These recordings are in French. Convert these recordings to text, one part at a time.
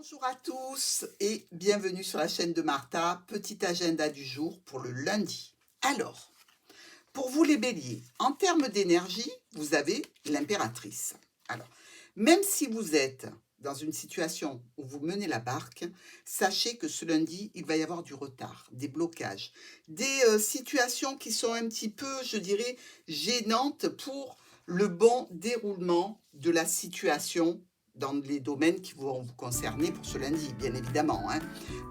Bonjour à tous et bienvenue sur la chaîne de Martha, petit agenda du jour pour le lundi. Alors, pour vous les béliers, en termes d'énergie, vous avez l'impératrice. Alors, même si vous êtes dans une situation où vous menez la barque, sachez que ce lundi, il va y avoir du retard, des blocages, des situations qui sont un petit peu, je dirais, gênantes pour le bon déroulement de la situation dans les domaines qui vont vous concerner pour ce lundi, bien évidemment, hein.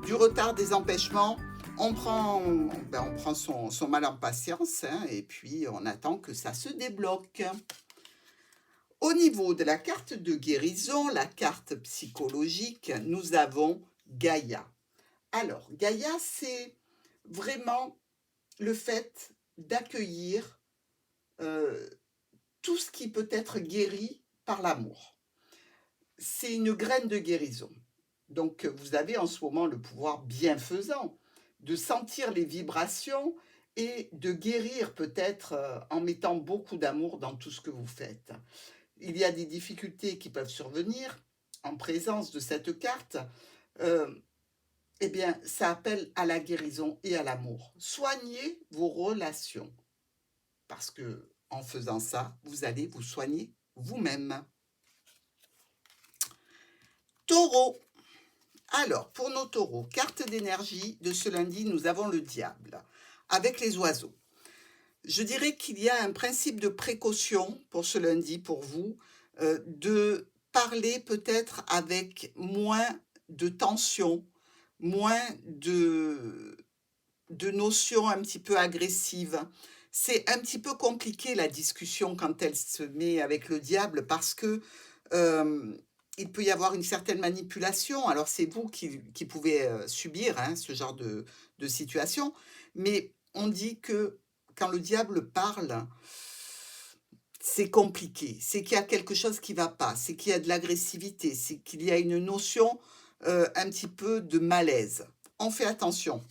Du retard, des empêchements, on prend son mal en patience, hein, et puis on attend que ça se débloque. Au niveau de la carte de guérison, la carte psychologique, nous avons Gaïa. Alors, Gaïa, c'est vraiment le fait d'accueillir euh, tout ce qui peut être guéri par l'amour. C'est une graine de guérison. Donc, vous avez en ce moment le pouvoir bienfaisant de sentir les vibrations et de guérir peut-être en mettant beaucoup d'amour dans tout ce que vous faites. Il y a des difficultés qui peuvent survenir en présence de cette carte. Euh, eh bien, ça appelle à la guérison et à l'amour. Soignez vos relations parce que en faisant ça, vous allez vous soigner vous-même. Taureau. Alors, pour nos taureaux, carte d'énergie de ce lundi, nous avons le diable avec les oiseaux. Je dirais qu'il y a un principe de précaution pour ce lundi pour vous, de parler peut-être avec moins de tension, moins de notions un petit peu agressives. C'est un petit peu compliqué la discussion quand elle se met avec le diable parce que il peut y avoir une certaine manipulation. Alors c'est vous qui pouvez subir hein, ce genre de situation, mais on dit que quand le diable parle, c'est compliqué, c'est qu'il y a quelque chose qui ne va pas, c'est qu'il y a de l'agressivité, c'est qu'il y a une notion un petit peu de malaise. On fait attention.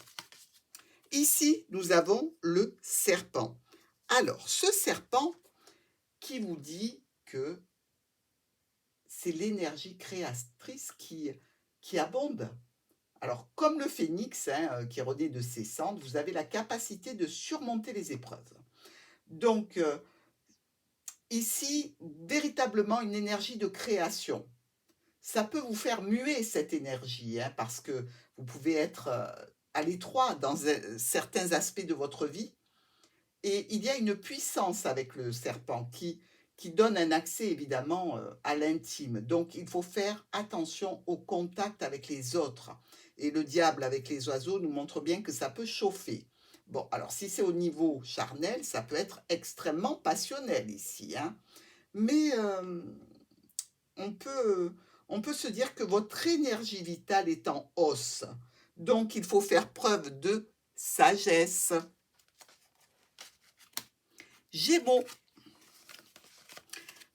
Ici, nous avons le serpent. Alors, ce serpent qui vous dit que c'est l'énergie créatrice qui abonde. Alors, comme le phénix hein, qui renaît de ses cendres, vous avez la capacité de surmonter les épreuves. Donc, ici, véritablement une énergie de création. Ça peut vous faire muer cette énergie, hein, parce que vous pouvez être à l'étroit dans certains aspects de votre vie. Et il y a une puissance avec le serpent qui donne un accès évidemment à l'intime. Donc il faut faire attention au contact avec les autres. Et le diable avec les oiseaux nous montre bien que ça peut chauffer. Bon, alors si c'est au niveau charnel, ça peut être extrêmement passionnel ici, hein. Mais on peut, on peut se dire que votre énergie vitale est en hausse. Donc il faut faire preuve de sagesse. Gémeaux.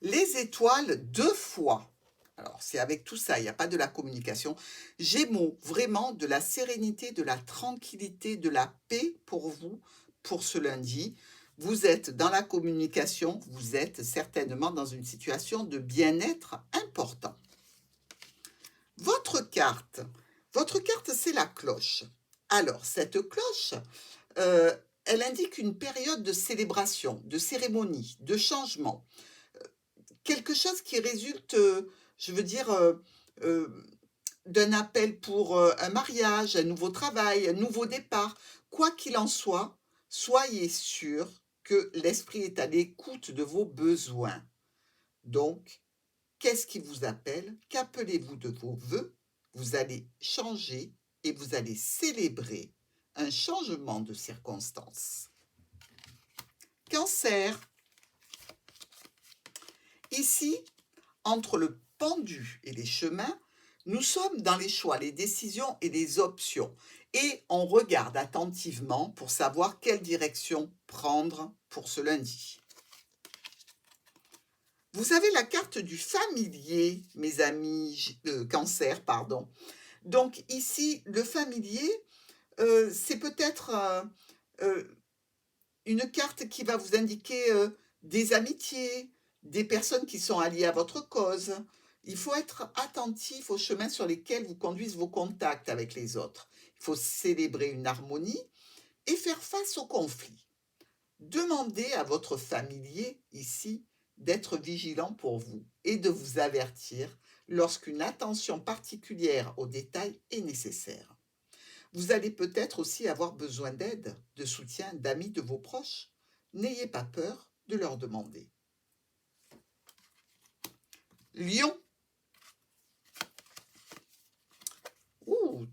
Les étoiles 2 fois. Alors, c'est avec tout ça, il n'y a pas de la communication. Gémeaux, vraiment de la sérénité, de la tranquillité, de la paix pour vous, pour ce lundi. Vous êtes dans la communication, vous êtes certainement dans une situation de bien-être important. Votre carte, c'est la cloche. Alors, cette cloche, elle indique une période de célébration, de cérémonie, de changement. Quelque chose qui résulte, je veux dire, d'un appel pour un mariage, un nouveau travail, un nouveau départ. Quoi qu'il en soit, soyez sûr que l'esprit est à l'écoute de vos besoins. Donc, qu'est-ce qui vous appelle? Qu'appelez-vous de vos vœux? Vous allez changer et vous allez célébrer un changement de circonstances. Cancer. Ici, entre le pendu et les chemins, nous sommes dans les choix, les décisions et les options. Et on regarde attentivement pour savoir quelle direction prendre pour ce lundi. Vous avez la carte du familier, mes amis, cancer, pardon. Donc ici, le familier, c'est peut-être une carte qui va vous indiquer des amitiés, des personnes qui sont alliées à votre cause. Il faut être attentif aux chemins sur lesquels vous conduisent vos contacts avec les autres. Il faut célébrer une harmonie et faire face aux conflits. Demandez à votre familier ici d'être vigilant pour vous et de vous avertir lorsqu'une attention particulière aux détails est nécessaire. Vous allez peut-être aussi avoir besoin d'aide, de soutien, d'amis de vos proches. N'ayez pas peur de leur demander. Lion. Ouh,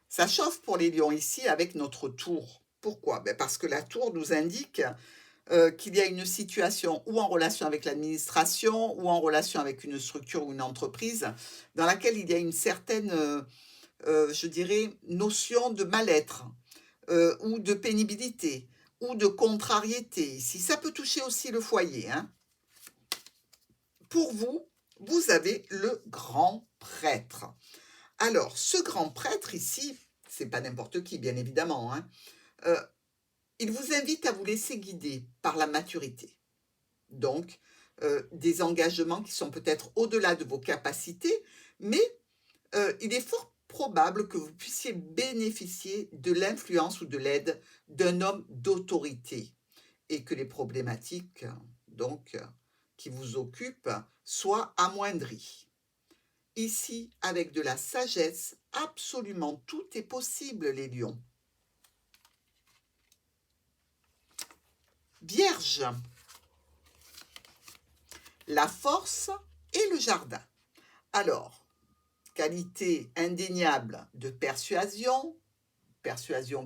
ça chauffe pour les lions ici avec notre tour. Pourquoi? Parce que la tour nous indique qu'il y a une situation ou en relation avec l'administration ou en relation avec une structure ou une entreprise dans laquelle il y a une certaine, je dirais, notion de mal-être ou de pénibilité ou de contrariété ici. Ça peut toucher aussi le foyer, hein. Pour vous, vous avez le grand prêtre. Alors, ce grand prêtre ici, c'est pas n'importe qui, bien évidemment, hein, il vous invite à vous laisser guider par la maturité. Donc, des engagements qui sont peut-être au-delà de vos capacités, mais il est fort probable que vous puissiez bénéficier de l'influence ou de l'aide d'un homme d'autorité et que les problématiques donc, qui vous occupent soient amoindries. Ici, avec de la sagesse, absolument tout est possible, les lions. Vierge, la force et le jardin. Alors, qualité indéniable de persuasion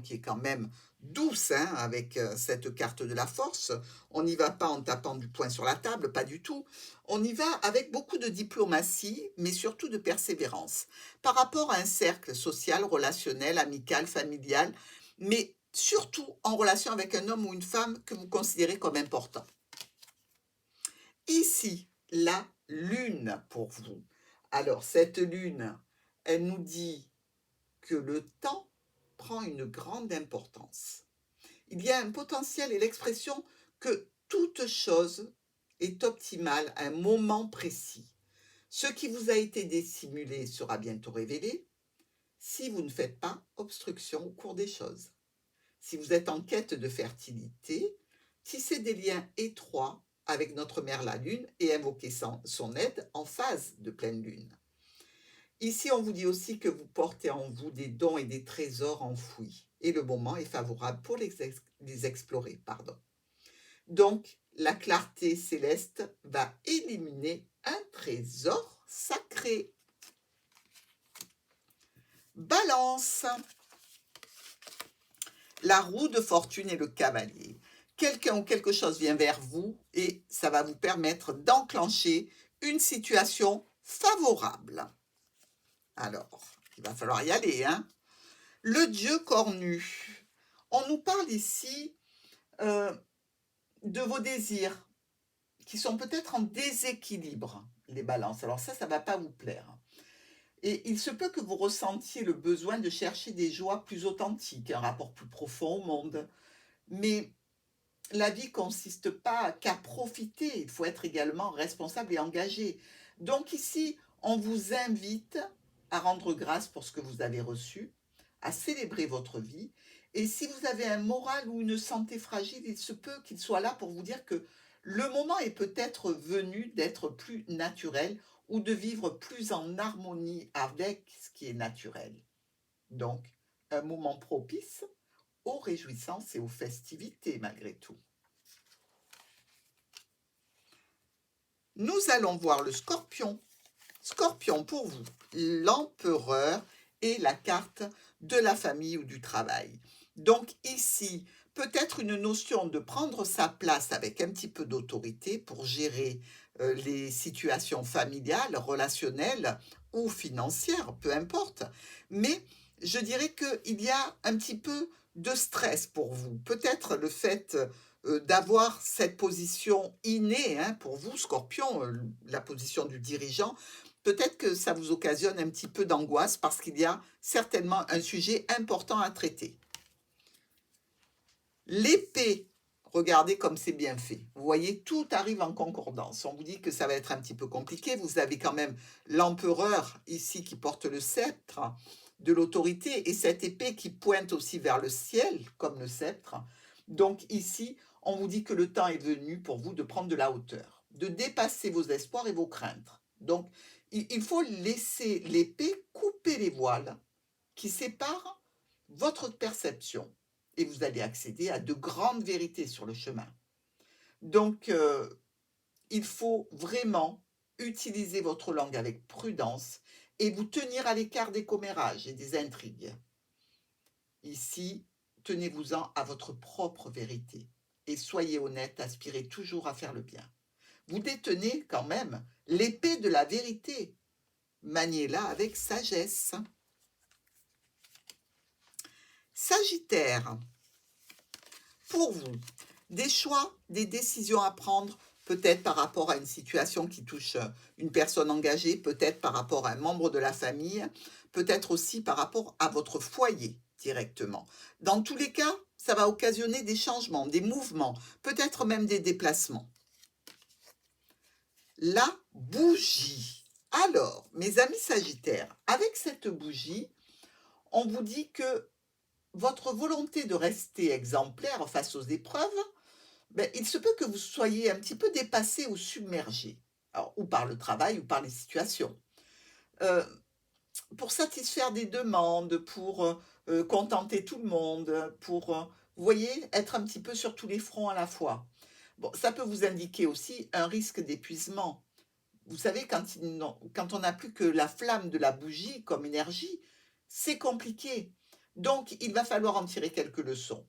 qui est quand même douce hein, avec cette carte de la force. On n'y va pas en tapant du poing sur la table, pas du tout. On y va avec beaucoup de diplomatie, mais surtout de persévérance, par rapport à un cercle social, relationnel, amical, familial, mais surtout en relation avec un homme ou une femme que vous considérez comme important. Ici, la lune pour vous. Alors, cette lune, elle nous dit que le temps prend une grande importance. Il y a un potentiel et l'expression que toute chose est optimale à un moment précis. Ce qui vous a été dissimulé sera bientôt révélé si vous ne faites pas obstruction au cours des choses. Si vous êtes en quête de fertilité, tissez des liens étroits avec notre mère la lune et invoquez son aide en phase de pleine lune. Ici, on vous dit aussi que vous portez en vous des dons et des trésors enfouis. Et le moment est favorable pour les explorer. Donc, la clarté céleste va éliminer un trésor sacré. Balance. La roue de fortune et le cavalier. Quelqu'un ou quelque chose vient vers vous et ça va vous permettre d'enclencher une situation favorable. Alors, il va falloir y aller, hein. Le dieu cornu. On nous parle ici de vos désirs qui sont peut-être en déséquilibre, les balances. Alors ça ne va pas vous plaire. Et il se peut que vous ressentiez le besoin de chercher des joies plus authentiques, un rapport plus profond au monde. Mais la vie ne consiste pas qu'à profiter, il faut être également responsable et engagé. Donc ici, on vous invite à rendre grâce pour ce que vous avez reçu, à célébrer votre vie. Et si vous avez un moral ou une santé fragile, il se peut qu'il soit là pour vous dire que le moment est peut-être venu d'être plus naturel ou de vivre plus en harmonie avec ce qui est naturel. Donc, un moment propice aux réjouissances et aux festivités malgré tout. Nous allons voir le scorpion. Scorpion pour vous, l'empereur et la carte de la famille ou du travail. Donc ici, peut-être une notion de prendre sa place avec un petit peu d'autorité pour gérer les situations familiales, relationnelles ou financières, peu importe. Mais je dirais qu'il y a un petit peu de stress pour vous. Peut-être le fait d'avoir cette position innée, hein, pour vous, Scorpion, la position du dirigeant, peut-être que ça vous occasionne un petit peu d'angoisse parce qu'il y a certainement un sujet important à traiter. L'épée Regardez comme c'est bien fait. Vous voyez, tout arrive en concordance. On vous dit que ça va être un petit peu compliqué. Vous avez quand même l'empereur ici qui porte le sceptre de l'autorité et cette épée qui pointe aussi vers le ciel, comme le sceptre. Donc ici, on vous dit que le temps est venu pour vous de prendre de la hauteur, de dépasser vos espoirs et vos craintes. Donc, il faut laisser l'épée couper les voiles qui séparent votre perception et vous allez accéder à de grandes vérités sur le chemin. Donc, il faut vraiment utiliser votre langue avec prudence et vous tenir à l'écart des commérages et des intrigues. Ici, tenez-vous-en à votre propre vérité et soyez honnête, aspirez toujours à faire le bien. Vous détenez quand même l'épée de la vérité. Maniez-la avec sagesse. Sagittaire, pour vous, des choix, des décisions à prendre, peut-être par rapport à une situation qui touche une personne engagée, peut-être par rapport à un membre de la famille, peut-être aussi par rapport à votre foyer directement. Dans tous les cas, ça va occasionner des changements, des mouvements, peut-être même des déplacements. La bougie. Alors, mes amis Sagittaires, avec cette bougie, on vous dit que votre volonté de rester exemplaire face aux épreuves, il se peut que vous soyez un petit peu dépassé ou submergé, alors, ou par le travail ou par les situations. Pour satisfaire des demandes, pour contenter tout le monde, pour, vous voyez, être un petit peu sur tous les fronts à la fois. Bon, ça peut vous indiquer aussi un risque d'épuisement. Vous savez, quand on n'a plus que la flamme de la bougie comme énergie, c'est compliqué. Donc, il va falloir en tirer quelques leçons.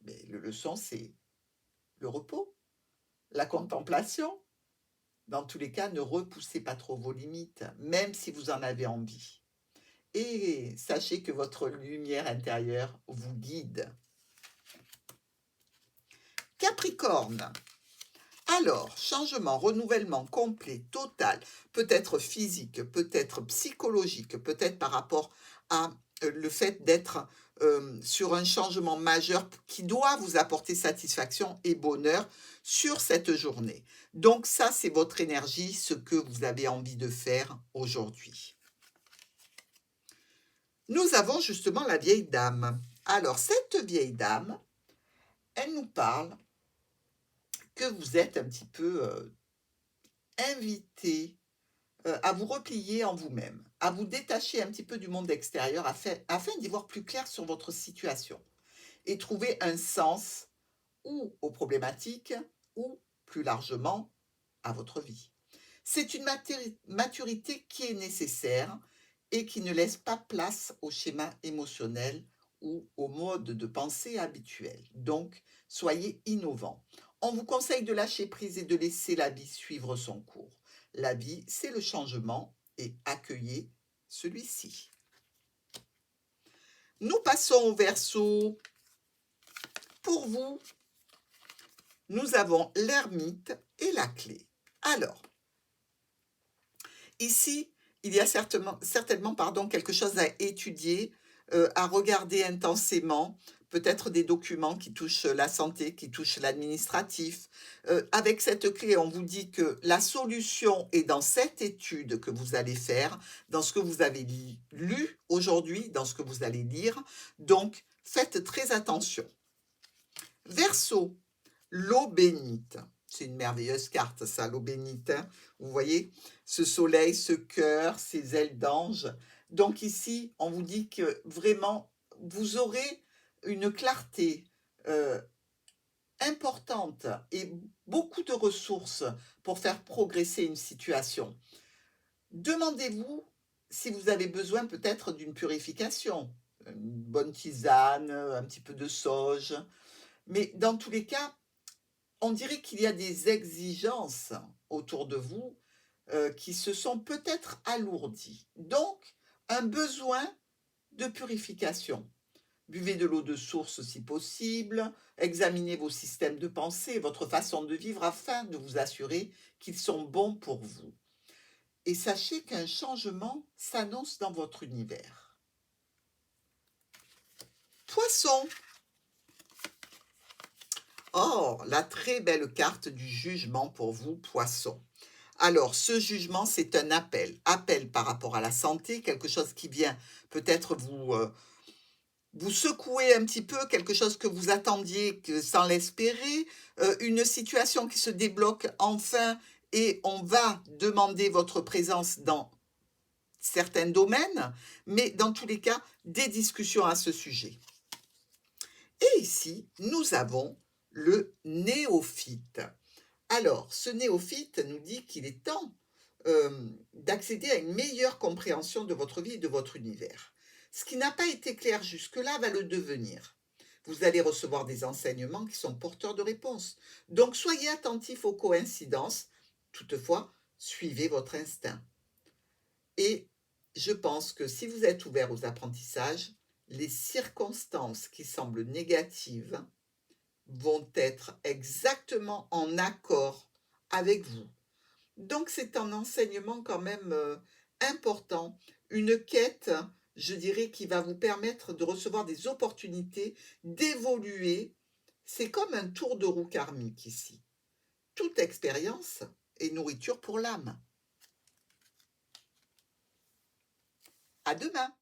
Mais les leçons, c'est le repos, la contemplation. Dans tous les cas, ne repoussez pas trop vos limites, même si vous en avez envie. Et sachez que votre lumière intérieure vous guide. Capricorne. Alors, changement, renouvellement complet, total, peut-être physique, peut-être psychologique, peut-être par rapport à le fait d'être sur un changement majeur qui doit vous apporter satisfaction et bonheur sur cette journée. Donc ça, c'est votre énergie, ce que vous avez envie de faire aujourd'hui. Nous avons justement la vieille dame. Alors, cette vieille dame, elle nous parle que vous êtes un petit peu invité à vous replier en vous-même, à vous détacher un petit peu du monde extérieur afin d'y voir plus clair sur votre situation et trouver un sens ou aux problématiques ou plus largement à votre vie. C'est une maturité qui est nécessaire et qui ne laisse pas place au schéma émotionnel ou au mode de pensée habituel. Donc, soyez innovants. On vous conseille de lâcher prise et de laisser la vie suivre son cours. La vie, c'est le changement et accueillez celui-ci. Nous passons au Verseau. Pour vous, nous avons l'ermite et la clé. Alors, ici, il y a certainement quelque chose à étudier, à regarder intensément, peut-être des documents qui touchent la santé, qui touchent l'administratif. Avec cette clé, on vous dit que la solution est dans cette étude que vous allez faire, dans ce que vous avez lu aujourd'hui, dans ce que vous allez lire. Donc, faites très attention. Verseau, l'eau bénite. C'est une merveilleuse carte, ça, l'eau bénite. Hein. Vous voyez, ce soleil, ce cœur, ces ailes d'ange. Donc ici, on vous dit que vraiment, vous aurez une clarté importante et beaucoup de ressources pour faire progresser une situation. Demandez-vous si vous avez besoin peut-être d'une purification, une bonne tisane, un petit peu de sauge. Mais dans tous les cas, on dirait qu'il y a des exigences autour de vous qui se sont peut-être alourdies. Donc, un besoin de purification. Buvez de l'eau de source si possible, examinez vos systèmes de pensée, votre façon de vivre afin de vous assurer qu'ils sont bons pour vous. Et sachez qu'un changement s'annonce dans votre univers. Poisson. Oh, la très belle carte du jugement pour vous, Poissons. Alors, ce jugement, c'est un appel. Appel par rapport à la santé, quelque chose qui vient peut-être vous secouer un petit peu, quelque chose que vous attendiez sans l'espérer, une situation qui se débloque enfin et on va demander votre présence dans certains domaines, mais dans tous les cas, des discussions à ce sujet. Et ici, nous avons le néophyte. Alors, ce néophyte nous dit qu'il est temps d'accéder à une meilleure compréhension de votre vie et de votre univers. Ce qui n'a pas été clair jusque-là va le devenir. Vous allez recevoir des enseignements qui sont porteurs de réponses. Donc, soyez attentifs aux coïncidences. Toutefois, suivez votre instinct. Et je pense que si vous êtes ouvert aux apprentissages, les circonstances qui semblent négatives vont être exactement en accord avec vous. Donc c'est un enseignement quand même important, une quête, je dirais, qui va vous permettre de recevoir des opportunités, d'évoluer. C'est comme un tour de roue karmique ici. Toute expérience est nourriture pour l'âme. À demain!